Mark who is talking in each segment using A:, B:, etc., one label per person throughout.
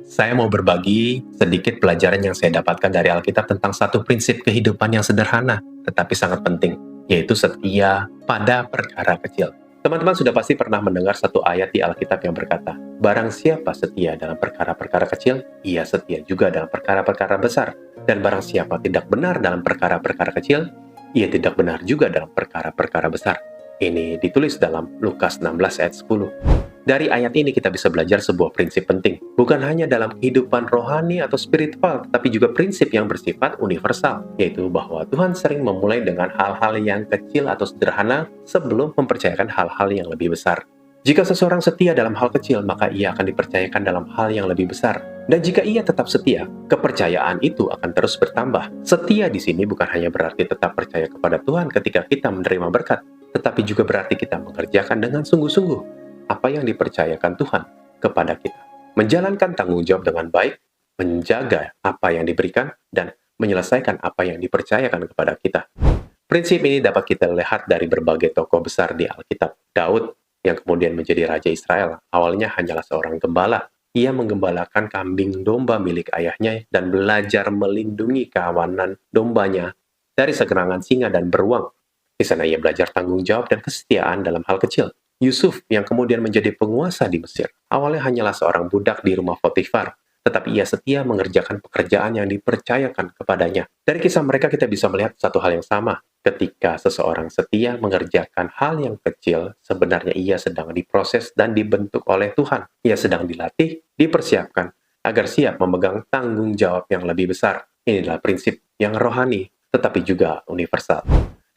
A: Saya mau berbagi sedikit pelajaran yang saya dapatkan dari Alkitab tentang satu prinsip kehidupan yang sederhana, tetapi sangat penting, yaitu setia pada perkara kecil. Teman-teman sudah pasti pernah mendengar satu ayat di Alkitab yang berkata, "Barang siapa setia dalam perkara-perkara kecil, ia setia juga dalam perkara-perkara besar. Dan barang siapa tidak benar dalam perkara-perkara kecil, ia tidak benar juga dalam perkara-perkara besar." Ini ditulis dalam Lukas 16 ayat 10. Dari ayat ini kita bisa belajar sebuah prinsip penting, bukan hanya dalam kehidupan rohani atau spiritual, tapi juga prinsip yang bersifat universal, yaitu bahwa Tuhan sering memulai dengan hal-hal yang kecil atau sederhana sebelum mempercayakan hal-hal yang lebih besar. Jika seseorang setia dalam hal kecil, maka ia akan dipercayakan dalam hal yang lebih besar. Dan jika ia tetap setia, kepercayaan itu akan terus bertambah. Setia di sini bukan hanya berarti tetap percaya kepada Tuhan ketika kita menerima berkat, tetapi juga berarti kita mengerjakan dengan sungguh-sungguh apa yang dipercayakan Tuhan kepada kita. Menjalankan tanggung jawab dengan baik, menjaga apa yang diberikan, dan menyelesaikan apa yang dipercayakan kepada kita. Prinsip ini dapat kita lihat dari berbagai tokoh besar di Alkitab. Daud, yang kemudian menjadi Raja Israel, awalnya hanyalah seorang gembala. Ia menggembalakan kambing domba milik ayahnya dan belajar melindungi kawanan dombanya dari segerangan singa dan beruang. Di sana ia belajar tanggung jawab dan kesetiaan dalam hal kecil. Yusuf yang kemudian menjadi penguasa di Mesir, awalnya hanyalah seorang budak di rumah Potifar, tetapi ia setia mengerjakan pekerjaan yang dipercayakan kepadanya. Dari kisah mereka kita bisa melihat satu hal yang sama. Ketika seseorang setia mengerjakan hal yang kecil, sebenarnya ia sedang diproses dan dibentuk oleh Tuhan. Ia sedang dilatih, dipersiapkan, agar siap memegang tanggung jawab yang lebih besar. Inilah prinsip yang rohani, tetapi juga universal.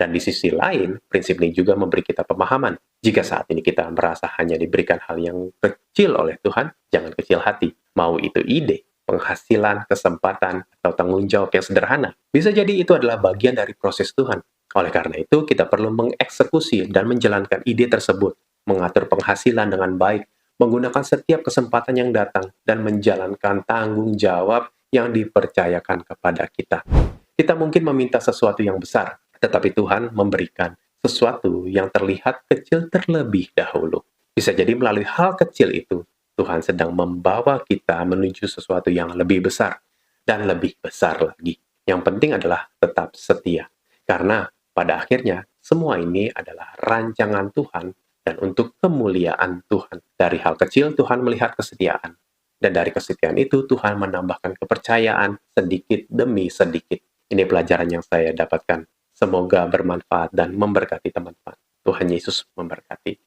A: Dan di sisi lain, prinsip ini juga memberi kita pemahaman. Jika saat ini kita merasa hanya diberikan hal yang kecil oleh Tuhan, jangan kecil hati. Mau itu ide, penghasilan, kesempatan, atau tanggung jawab yang sederhana. Bisa jadi itu adalah bagian dari proses Tuhan. Oleh karena itu, kita perlu mengeksekusi dan menjalankan ide tersebut, mengatur penghasilan dengan baik, menggunakan setiap kesempatan yang datang, dan menjalankan tanggung jawab yang dipercayakan kepada kita. Kita mungkin meminta sesuatu yang besar, tetapi Tuhan memberikan sesuatu yang terlihat kecil terlebih dahulu. Bisa jadi melalui hal kecil itu, Tuhan sedang membawa kita menuju sesuatu yang lebih besar dan lebih besar lagi. Yang penting adalah tetap setia. Karena pada akhirnya, semua ini adalah rancangan Tuhan dan untuk kemuliaan Tuhan. Dari hal kecil, Tuhan melihat kesetiaan. Dan dari kesetiaan itu, Tuhan menambahkan kepercayaan sedikit demi sedikit. Ini pelajaran yang saya dapatkan. Semoga bermanfaat dan memberkati teman-teman. Tuhan Yesus memberkati.